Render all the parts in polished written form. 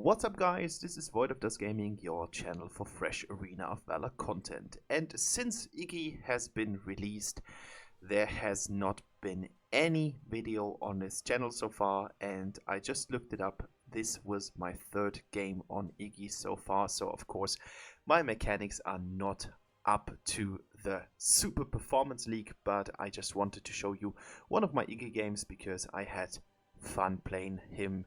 What's up guys, this is Void of Dust Gaming, your channel for fresh Arena of Valor content. And since Iggy has been released, there has not been any video on this channel so far, and I just looked it up. This was my third game on Iggy so far, so of course my mechanics are not up to the super performance league, but I just wanted to show you one of my Iggy games because I had fun playing him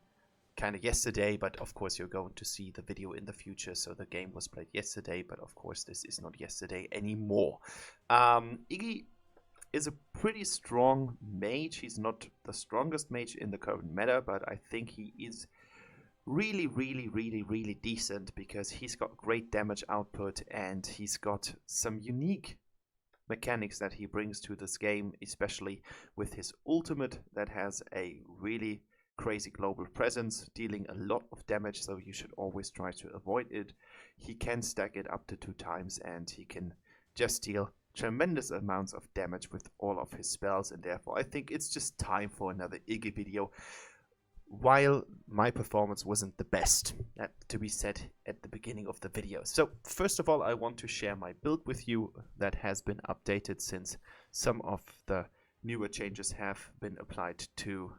kind of yesterday, but of course you're going to see the video in the future. So the game was played yesterday, but of course this is not yesterday anymore. Iggy is a pretty strong mage. He's not the strongest mage in the current meta, but I think he is really decent because he's got great damage output and he's got some unique mechanics that he brings to this game, especially with his ultimate that has a really crazy global presence, dealing a lot of damage, so you should always try to avoid it. He can stack it up to 2 times and he can just deal tremendous amounts of damage with all of his spells, and therefore I think it's just time for another Iggy video. While my performance wasn't the best, that to be said at the beginning of the video. So first of all, I want to share my build with you that has been updated since some of the newer changes have been applied to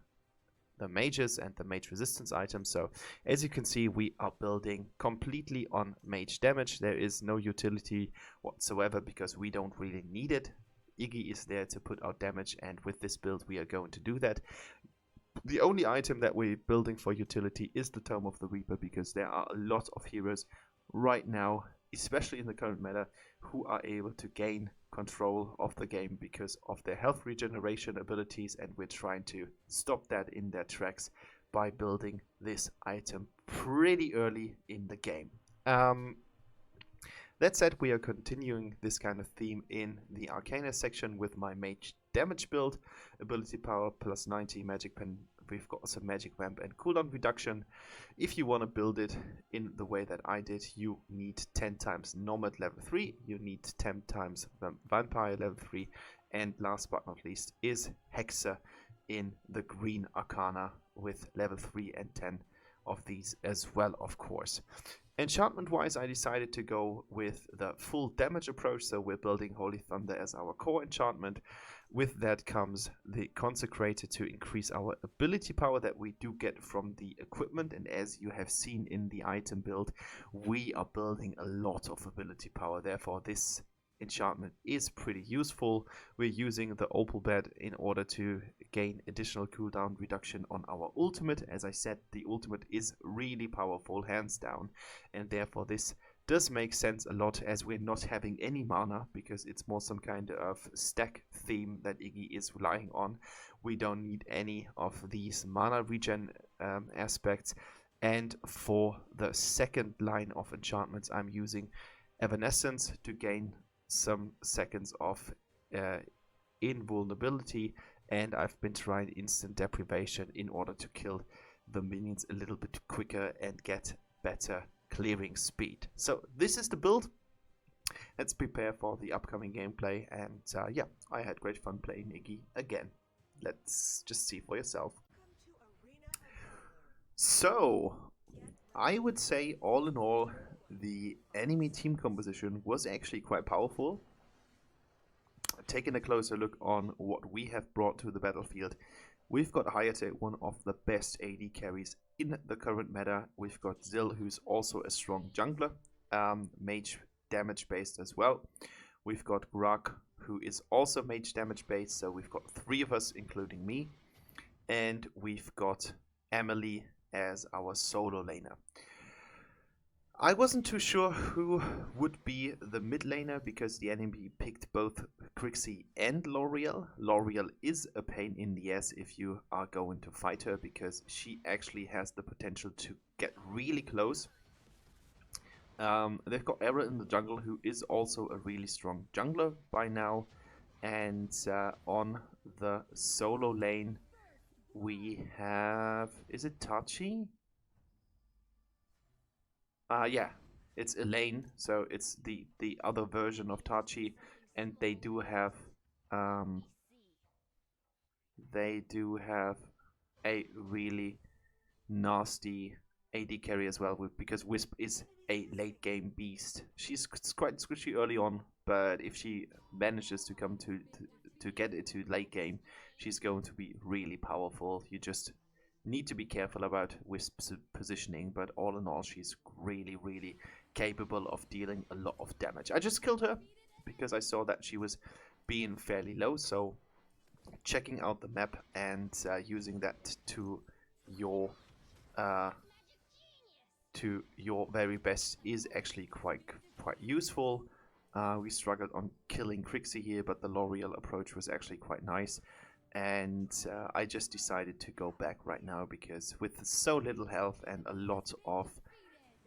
the mages and the mage resistance items. So as you can see, we are building completely on mage damage. There is no utility whatsoever because we don't really need it. Iggy is there to put out damage, and with this build we are going to do that. The only item that we're building for utility is the Tome of the Reaper, because there are a lot of heroes right now, especially in the current meta, who are able to gain control of the game because of their health regeneration abilities, and we're trying to stop that in their tracks by building this item pretty early in the game. That said, we are continuing this kind of theme in the Arcana section with my mage damage build, ability power plus 90, magic pen. We've got some magic vamp and cooldown reduction. If you want to build it in the way that I did, you need 10 times Nomad level 3, you need 10 times Vampire level 3, and last but not least is Hexer in the green Arcana with level 3 and 10 of these as well, of course. Enchantment-wise, I decided to go with the full damage approach, so we're building Holy Thunder as our core enchantment. With that comes the Consecrator to increase our ability power that we do get from the equipment, and as you have seen in the item build, we are building a lot of ability power, therefore this enchantment is pretty useful. We're using the Opal Bed in order to gain additional cooldown reduction on our ultimate. As I said, the ultimate is really powerful, hands down, and therefore this does make sense a lot as we're not having any mana, because it's more some kind of stack theme that Iggy is relying on. We don't need any of these mana regen aspects. And for the second line of enchantments, I'm using Evanescence to gain some seconds of invulnerability, and I've been trying instant deprivation in order to kill the minions a little bit quicker and get better clearing speed. So this is the build. Let's prepare for the upcoming gameplay, and yeah, I had great fun playing Iggy again. Let's just see for yourself. So I would say all in all, the enemy team composition was actually quite powerful. Taking a closer look on what we have brought to the battlefield, we've got Hayate, one of the best AD carries in the current meta. We've got Zill, who's also a strong jungler, mage damage based as well. We've got Grak, who is also mage damage based, so we've got 3 of us, including me. And we've got Emily as our solo laner. I wasn't too sure who would be the mid laner because the enemy picked both Crixie and L'Oreal. L'Oreal is a pain in the ass if you are going to fight her, because she actually has the potential to get really close. They've got Era in the jungle, who is also a really strong jungler by now. And on the solo lane we have, is it Tachi? Yeah, it's Elaine, so it's the other version of Tachi, and they do have a really nasty AD carry as well, because Wisp is a late game beast. She's quite squishy early on, but if she manages to come to get it to late game, she's going to be really powerful. You just need to be careful about Wisp's positioning, but all in all, she's really, really capable of dealing a lot of damage. I just killed her because I saw that she was being fairly low, so checking out the map and using that to your very best is actually quite useful. We struggled on killing Crixie here, but the L'Oreal approach was actually quite nice. And I just decided to go back right now because with so little health and a lot of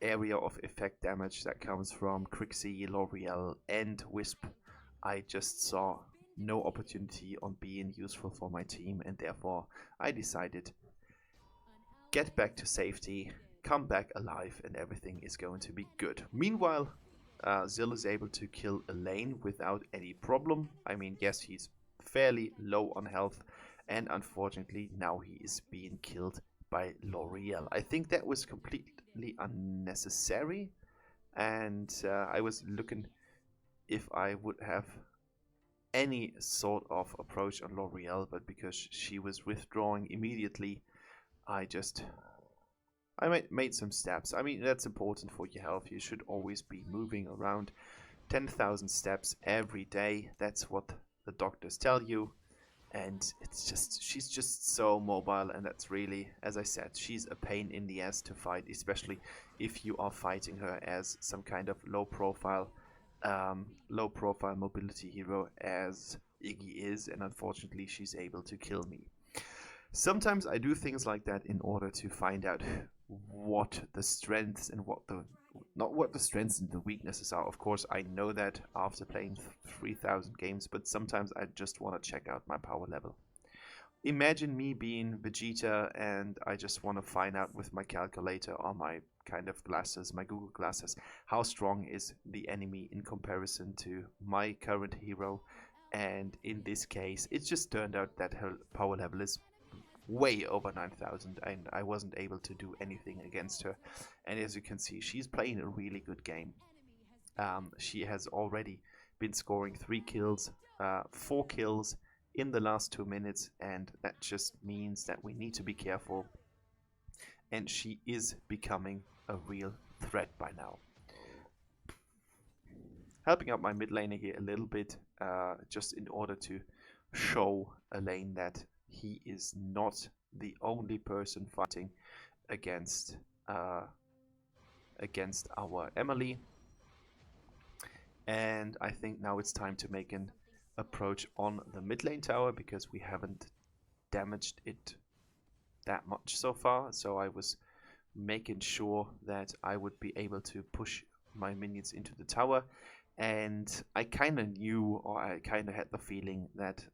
area of effect damage that comes from Crixie, L'Oreal and Wisp, I just saw no opportunity on being useful for my team, and therefore I decided get back to safety, come back alive, and everything is going to be good. Meanwhile, Zill is able to kill a lane without any problem. I mean, yes, he's fairly low on health, and unfortunately now he is being killed by L'Oreal. I think that was completely unnecessary, and I was looking if I would have any sort of approach on L'Oreal, but because she was withdrawing immediately, I made some steps. I mean, that's important for your health. You should always be moving around 10,000 steps every day. That's what the doctors tell you. And she's just so mobile, and that's really, as I said, she's a pain in the ass to fight, especially if you are fighting her as some kind of low profile mobility hero as Iggy is, and unfortunately she's able to kill me. Sometimes I do things like that in order to find out what the strengths and not what the strengths and the weaknesses are. Of course, I know that after playing 3,000 games, but sometimes I just want to check out my power level. Imagine me being Vegeta and I just want to find out with my calculator or my kind of glasses, my Google glasses, how strong is the enemy in comparison to my current hero. And in this case, it just turned out that her power level is way over 9,000, and I wasn't able to do anything against her. And as you can see, she's playing a really good game. She has already been scoring 4 kills in the last 2 minutes, and that just means that we need to be careful, and she is becoming a real threat by now. Helping out my mid laner here a little bit, just in order to show a lane that he is not the only person fighting against our Emily. And I think now it's time to make an approach on the mid lane tower, because we haven't damaged it that much so far. So I was making sure that I would be able to push my minions into the tower, and I kind of knew, or I kind of had the feeling that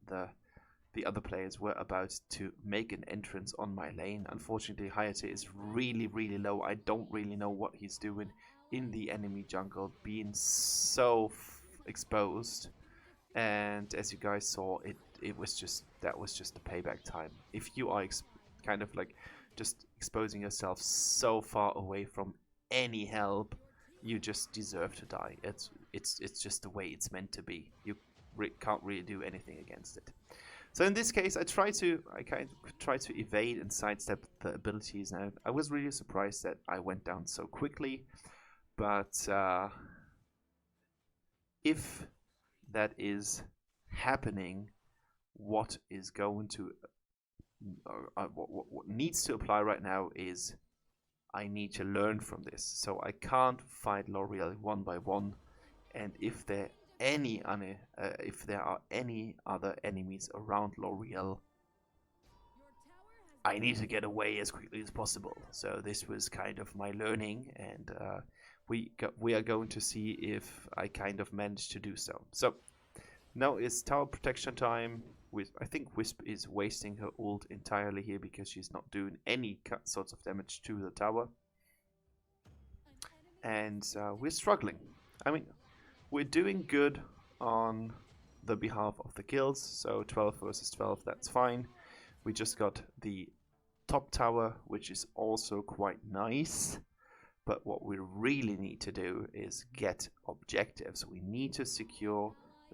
the other players were about to make an entrance on my lane. Unfortunately, Hayate is really, really low. I don't really know what he's doing in the enemy jungle, being so exposed. And as you guys saw, that was just the payback time. If you are kind of like just exposing yourself so far away from any help, you just deserve to die. It's just the way it's meant to be. You can't really do anything against it. So in this case, I kind of try to evade and sidestep the abilities. And I was really surprised that I went down so quickly. But if that is happening, what is going to what needs to apply right now is I need to learn from this. So I can't fight L'Oreal 1 by 1, and if there are any other enemies around L'Oreal, I need to get away as quickly as possible. So this was kind of my learning, and we are going to see if I kind of managed to do so. So now is tower protection time. I think Wisp is wasting her ult entirely here because she's not doing any sorts of damage to the tower. And we're struggling. I mean, we're doing good on the behalf of the kills. So 12 versus 12, that's fine. We just got the top tower, which is also quite nice. But what we really need to do is get objectives. We need to secure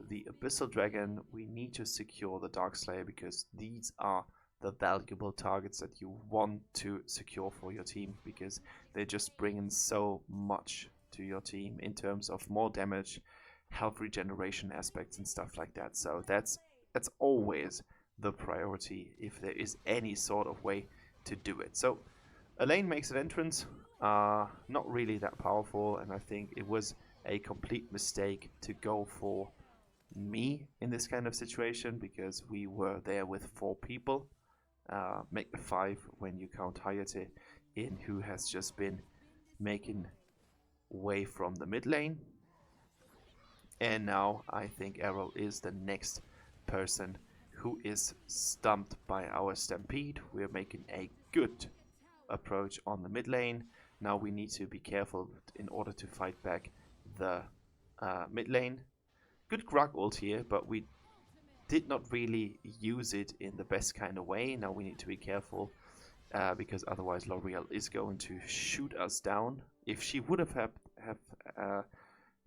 the Abyssal Dragon. We need to secure the Darkslayer, because these are the valuable targets that you want to secure for your team, because they just bring in so much to your team in terms of more damage, health regeneration aspects and stuff like that. So that's always the priority if there is any sort of way to do it. So Elaine makes an entrance, not really that powerful, and I think it was a complete mistake to go for me in this kind of situation, because we were there with 4 people, make it 5 when you count Hayate in, who has just been making way from the mid lane. And now I think Errol is the next person who is stumped by our Stampede. We're making a good approach on the mid lane. Now we need to be careful in order to fight back the mid lane. Good Grog ult here, but we did not really use it in the best kind of way. Now we need to be careful, because otherwise L'Oreal is going to shoot us down. If she would have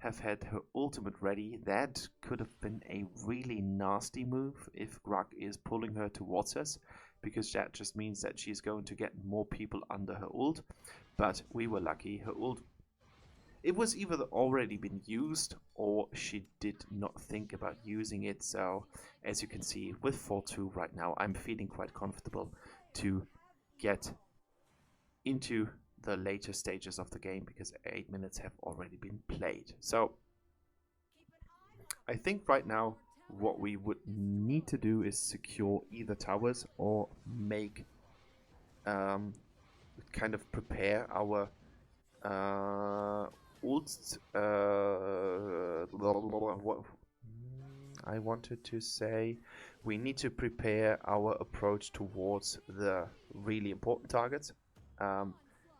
had her ultimate ready, that could have been a really nasty move if Grog is pulling her towards us, because that just means that she's going to get more people under her ult. But we were lucky. Her ult, it was either already been used or she did not think about using it. So as you can see, with 4-2 right now, I'm feeling quite comfortable to get into the later stages of the game, because 8 minutes have already been played. So I think right now what we would need to do is secure either towers or make kind of prepare our ults. What I wanted to say, we need to prepare our approach towards the really important targets,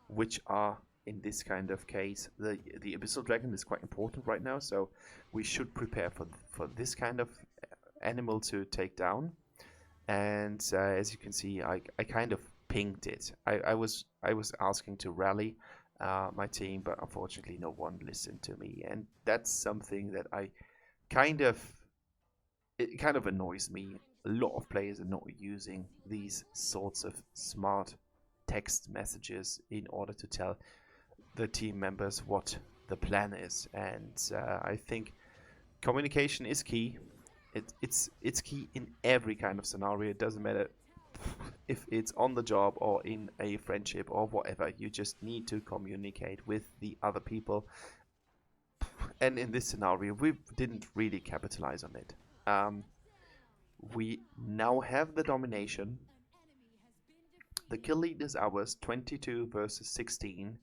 which are, in this kind of case, the Abyssal Dragon is quite important right now, so we should prepare for this kind of animal to take down. And as you can see, I kind of pinged it. I was asking to rally my team, but unfortunately no one listened to me, and that's something that it kind of annoys me. A lot of players are not using these sorts of smart text messages in order to tell the team members what the plan is, and I think communication is key. It's key in every kind of scenario. It doesn't matter if it's on the job or in a friendship or whatever. You just need to communicate with the other people, and in this scenario we didn't really capitalize on it. We now have the domination. The kill lead is ours, 22 versus 16.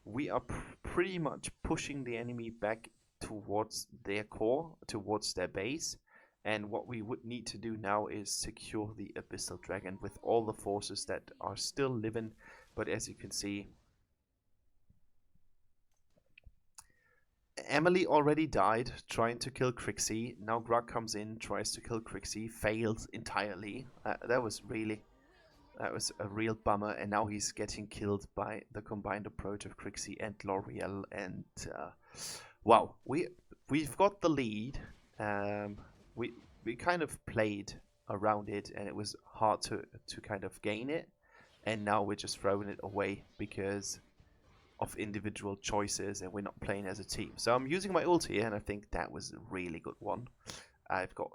We are pretty much pushing the enemy back towards their core, towards their base. And what we would need to do now is secure the Abyssal Dragon with all the forces that are still living. But as you can see, Emily already died trying to kill Crixie. Now Grug comes in, tries to kill Crixie, fails entirely. That was a real bummer, and now he's getting killed by the combined approach of Crixie and L'Oreal. And wow, we've got the lead. We kind of played around it, and it was hard to kind of gain it. And now we're just throwing it away because of individual choices, and we're not playing as a team. So I'm using my ult here, and I think that was a really good one. I've got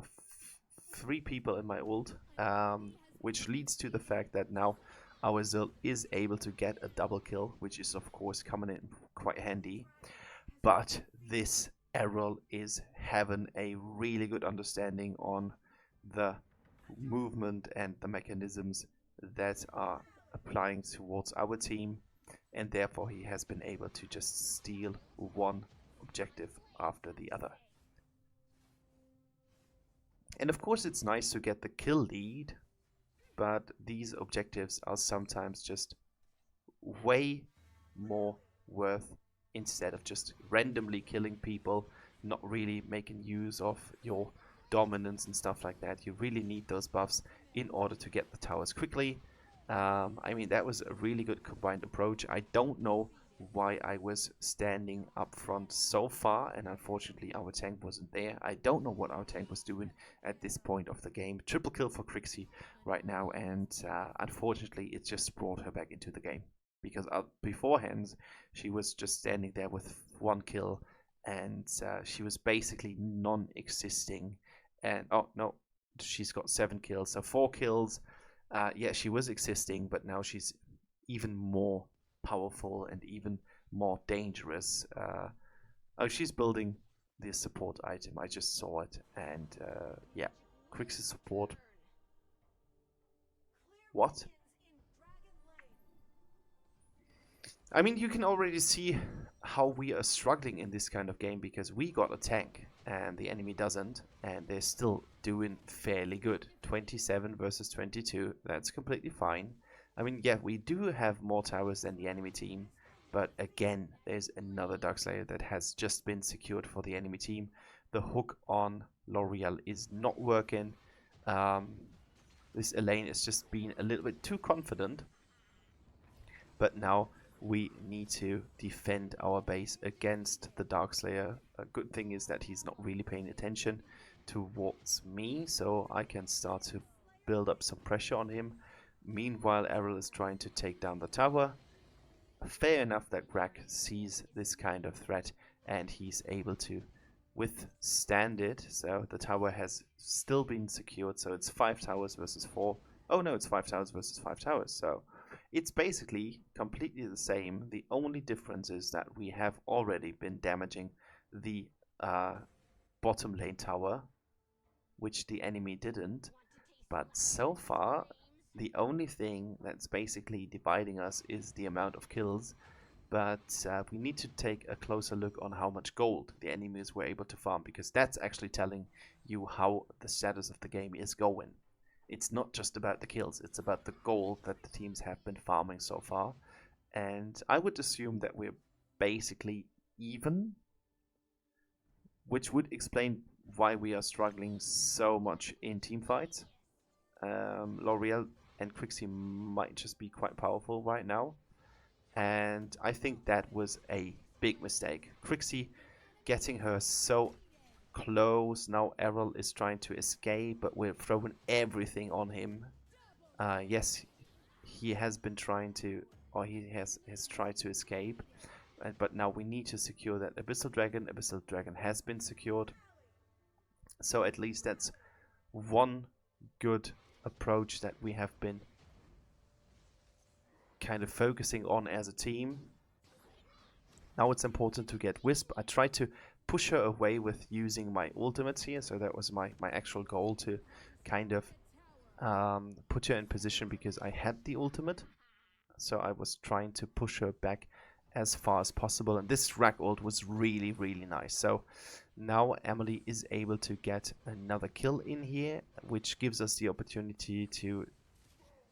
3 people in my ult, which leads to the fact that now our Zil is able to get a double kill, which is of course coming in quite handy. But this Errol is having a really good understanding on the movement and the mechanisms that are applying towards our team, and therefore he has been able to just steal one objective after the other. And of course it's nice to get the kill lead, but these objectives are sometimes just way more worth instead of just randomly killing people, not really making use of your dominance and stuff like that. You really need those buffs in order to get the towers quickly. I mean, that was a really good combined approach. I don't know why I was standing up front so far, and unfortunately our tank wasn't there. I don't know what our tank was doing at this point of the game. Triple kill for Crixie right now, and unfortunately it just brought her back into the game. Because beforehand, she was just standing there with 1 kill, and she was basically non-existing. And oh no, she's got 7 kills, so 4 kills. Yeah, she was existing, but now she's even more powerful and even more dangerous. Oh, she's building the support item. I just saw it, and yeah, Crix's support. What? I mean, you can already see how we are struggling in this kind of game, because we got a tank and the enemy doesn't, and they're still doing fairly good. 27 versus 22, that's completely fine. I mean, yeah, we do have more towers than the enemy team, but again, there's another Darkslayer that has just been secured for the enemy team. The hook on L'Oreal is not working. This Elaine is just being a little bit too confident, but now we need to defend our base against the Darkslayer. A good thing is that he's not really paying attention towards me, so I can start to build up some pressure on him. Meanwhile, Errol is trying to take down the tower. Fair enough that Greg sees this kind of threat and he's able to withstand it. So the tower has still been secured, so it's 5 towers versus 4. Oh no, it's 5 towers versus 5 towers, so it's basically completely the same. The only difference is that we have already been damaging the bottom lane tower, which the enemy didn't. But so far, the only thing that's basically dividing us is the amount of kills. But we need to take a closer look on how much gold the enemies were able to farm, because that's actually telling you how the status of the game is going. It's not just about the kills, it's about the gold that the teams have been farming so far. And I would assume that we're basically even, which would explain why we are struggling so much in team fights. L'Oreal and Crixie might just be quite powerful right now. And I think that was a big mistake. Crixie getting her so close. Now Errol is trying to escape, but we're throwing everything on him. Yes, he has been trying to, or he has tried to escape, but now we need to secure that Abyssal Dragon. Abyssal Dragon has been secured, so at least that's one good approach that we have been kind of focusing on as a team. Now it's important to get Wisp. I tried to push her away with using my ultimates here, so that was my actual goal, to kind of put her in position, because I had the ultimate, so I was trying to push her back as far as possible, and this Rag ult was really nice. So now Emily is able to get another kill in here, which gives us the opportunity to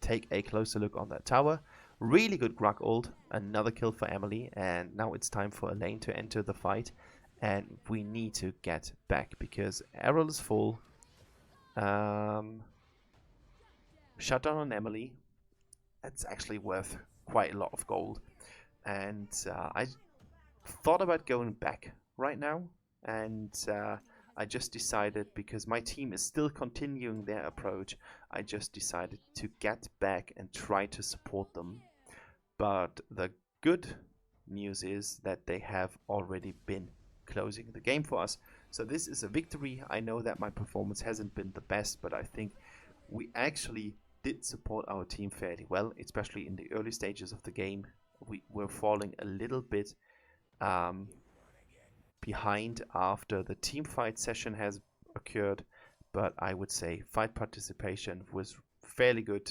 take a closer look on that tower. Really good Grug ult, another kill for Emily, and now it's time for Elaine to enter the fight, and we need to get back because Errol is full. Shutdown on Emily, that's actually worth quite a lot of gold, and I thought about going back right now, and I just decided, because my team is still continuing their approach, I just decided to get back and try to support them. But the good news is that they have already been closing the game for us. So this is a victory. I know that my performance hasn't been the best, but I think we actually did support our team fairly well, especially in the early stages of the game. We were falling a little bit behind after the team fight session has occurred, but I would say fight participation was fairly good,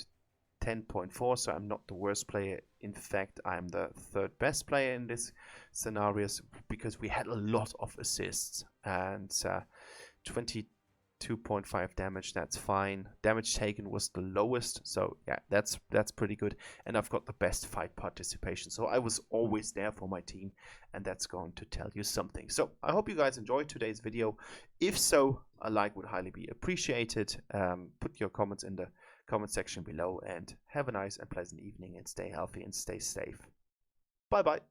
10.4, so I'm not the worst player. In fact, I'm the third best player in this scenario, because we had a lot of assists, and 22.5 damage, that's fine. Damage taken was the lowest, so yeah, that's pretty good. And I've got the best fight participation, so I was always there for my team, and that's going to tell you something. So I hope you guys enjoyed today's video. If so, a like would highly be appreciated. Put your comments in the comment section below, and have a nice and pleasant evening, and stay healthy and stay safe. Bye bye.